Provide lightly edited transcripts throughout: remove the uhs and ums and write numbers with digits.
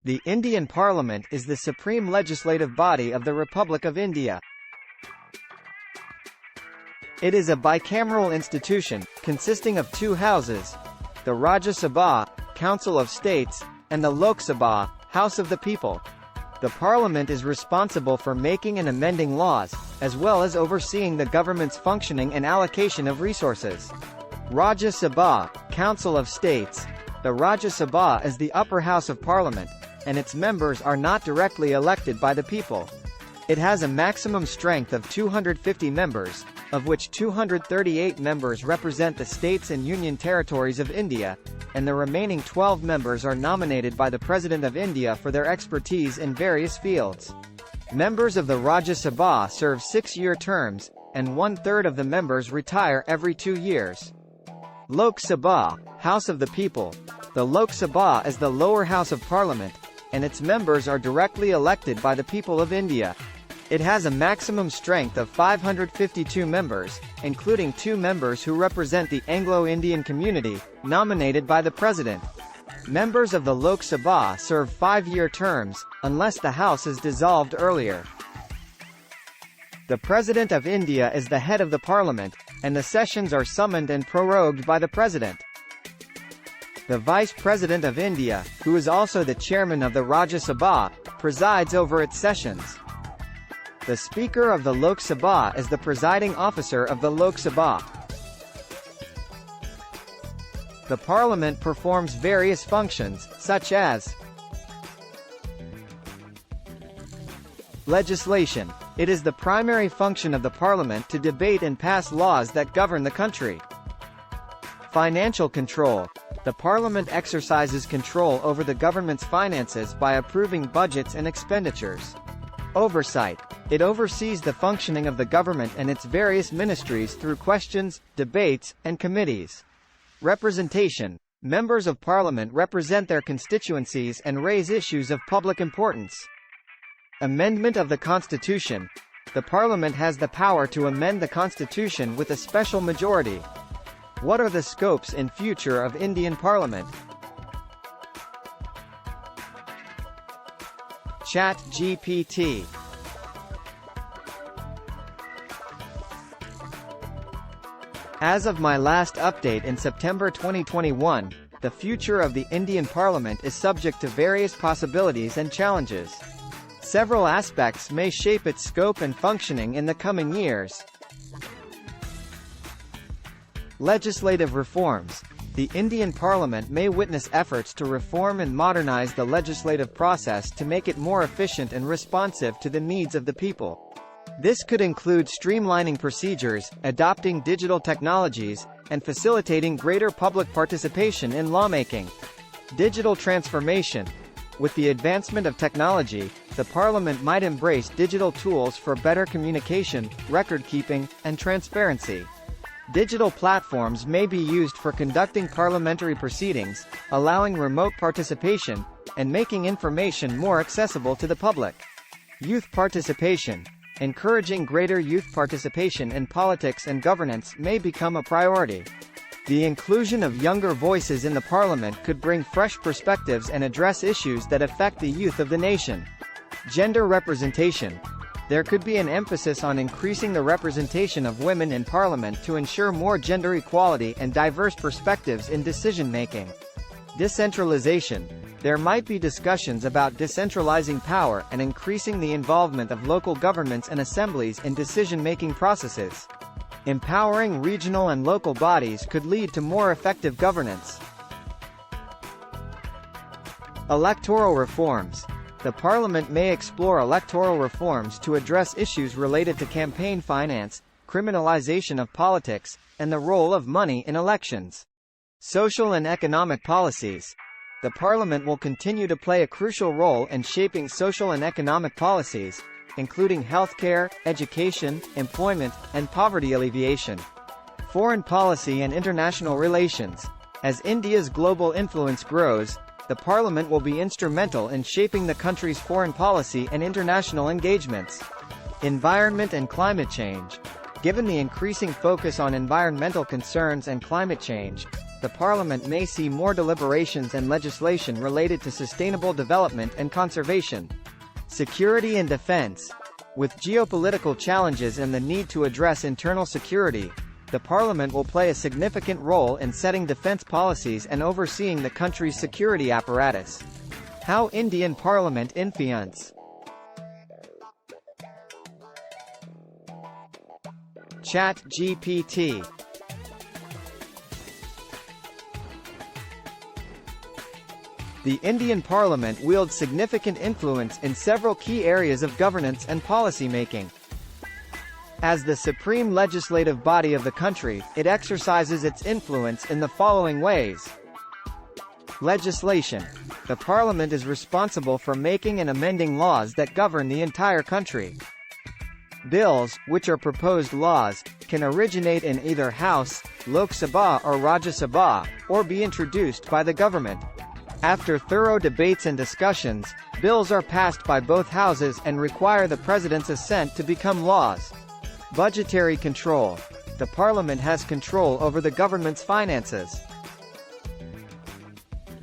The Indian Parliament is the supreme legislative body of the Republic of India. It is a bicameral institution, consisting of two houses: the Rajya Sabha, Council of States, and the Lok Sabha, House of the People. The Parliament is responsible for making and amending laws, as well as overseeing the government's functioning and allocation of resources. Rajya Sabha, Council of States. The Rajya Sabha is the upper house of Parliament, and its members are not directly elected by the people. It has a maximum strength of 250 members, of which 238 members represent the states and union territories of India, and the remaining 12 members are nominated by the President of India for their expertise in various fields. Members of the Rajya Sabha serve 6-year terms, and 1/3 of the members retire every 2 years. Lok Sabha, House of the People. The Lok Sabha is the lower house of Parliament, and its members are directly elected by the people of India. It has a maximum strength of 552 members, including 2 members who represent the Anglo-Indian community, nominated by the President. Members of the Lok Sabha serve 5-year terms, unless the House is dissolved earlier. The President of India is the head of the Parliament, and the sessions are summoned and prorogued by the President. The Vice President of India, who is also the chairman of the Rajya Sabha, presides over its sessions. The Speaker of the Lok Sabha is the presiding officer of the Lok Sabha. The Parliament performs various functions, such as legislation. It is the primary function of the Parliament to debate and pass laws that govern the country. Financial control. The Parliament exercises control over the government's finances by approving budgets and expenditures. Oversight. It oversees the functioning of the government and its various ministries through questions, debates, and committees. Representation. Members of Parliament represent their constituencies and raise issues of public importance. Amendment of the Constitution. The Parliament has the power to amend the Constitution with a special majority. What are the scopes and future of Indian Parliament? ChatGPT. As of my last update in September 2021, the future of the Indian Parliament is subject to various possibilities and challenges. Several aspects may shape its scope and functioning in the coming years. Legislative reforms. The Indian Parliament may witness efforts to reform and modernize the legislative process to make it more efficient and responsive to the needs of the people. This could include streamlining procedures, adopting digital technologies, and facilitating greater public participation in lawmaking. Digital transformation. With the advancement of technology, the Parliament might embrace digital tools for better communication, record-keeping, and transparency. Digital platforms may be used for conducting parliamentary proceedings, allowing remote participation, and making information more accessible to the public. Youth participation. Encouraging greater youth participation in politics and governance may become a priority. The inclusion of younger voices in the Parliament could bring fresh perspectives and address issues that affect the youth of the nation. Gender representation. There could be an emphasis on increasing the representation of women in Parliament to ensure more gender equality and diverse perspectives in decision-making. Decentralization. There might be discussions about decentralizing power and increasing the involvement of local governments and assemblies in decision-making processes. Empowering regional and local bodies could lead to more effective governance. Electoral reforms. The Parliament may explore electoral reforms to address issues related to campaign finance, criminalization of politics, and the role of money in elections. Social and economic policies. The Parliament will continue to play a crucial role in shaping social and economic policies, including healthcare, education, employment, and poverty alleviation. Foreign policy and international relations. As India's global influence grows, the Parliament will be instrumental in shaping the country's foreign policy and international engagements. Environment and climate change. Given the increasing focus on environmental concerns and climate change, the Parliament may see more deliberations and legislation related to sustainable development and conservation. Security and defense. With geopolitical challenges and the need to address internal security, the Parliament will play a significant role in setting defense policies and overseeing the country's security apparatus. How Indian Parliament influence. ChatGPT. The Indian Parliament wields significant influence in several key areas of governance and policy making. As the supreme legislative body of the country, it exercises its influence in the following ways. Legislation. The Parliament is responsible for making and amending laws that govern the entire country. Bills, which are proposed laws, can originate in either House, Lok Sabha or Rajya Sabha, or be introduced by the government. After thorough debates and discussions, bills are passed by both houses and require the President's assent to become laws. Budgetary control. The Parliament has control over the government's finances.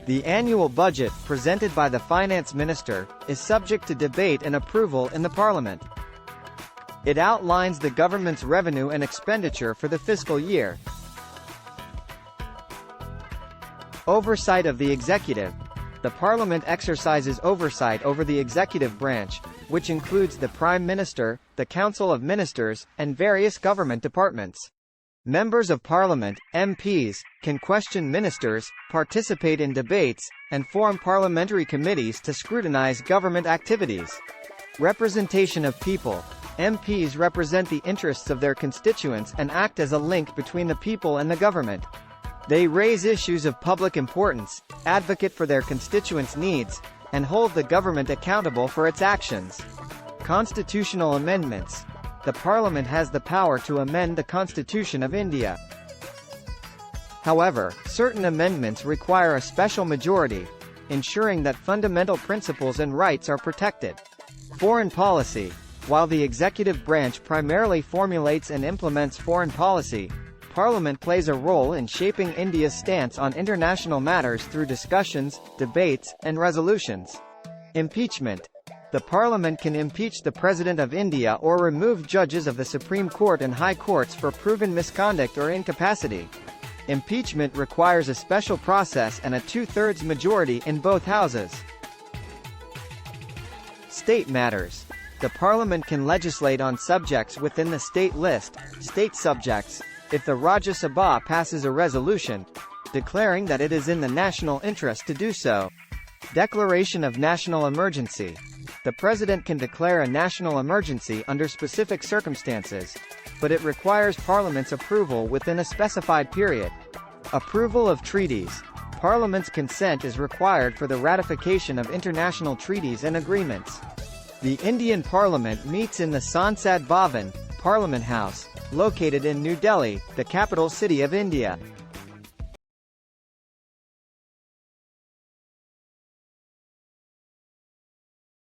The annual budget, presented by the Finance Minister, is subject to debate and approval in the Parliament. It outlines the government's revenue and expenditure for the fiscal year. Oversight of the executive. The Parliament exercises oversight over the executive branch, which includes the Prime Minister, the Council of Ministers, and various government departments. Members of Parliament, MPs, can question ministers, participate in debates, and form parliamentary committees to scrutinize government activities. Representation of people. MPs represent the interests of their constituents and act as a link between the people and the government. They raise issues of public importance, advocate for their constituents' needs, and hold the government accountable for its actions. Constitutional amendments. The Parliament has the power to amend the Constitution of India. However, certain amendments require a special majority, ensuring that fundamental principles and rights are protected. Foreign policy. While the executive branch primarily formulates and implements foreign policy, Parliament plays a role in shaping India's stance on international matters through discussions, debates, and resolutions. Impeachment. The Parliament can impeach the President of India or remove judges of the Supreme Court and High Courts for proven misconduct or incapacity. Impeachment requires a special process and a two-thirds majority in both houses. State matters. The Parliament can legislate on subjects within the state list, state subjects, if the Rajya Sabha passes a resolution declaring that it is in the national interest to do so. Declaration of national emergency. The President can declare a national emergency under specific circumstances, but it requires Parliament's approval within a specified period. Approval of treaties. Parliament's consent is required for the ratification of international treaties and agreements. The Indian Parliament meets in the Sansad Bhavan, Parliament House, located in New Delhi, the capital city of India.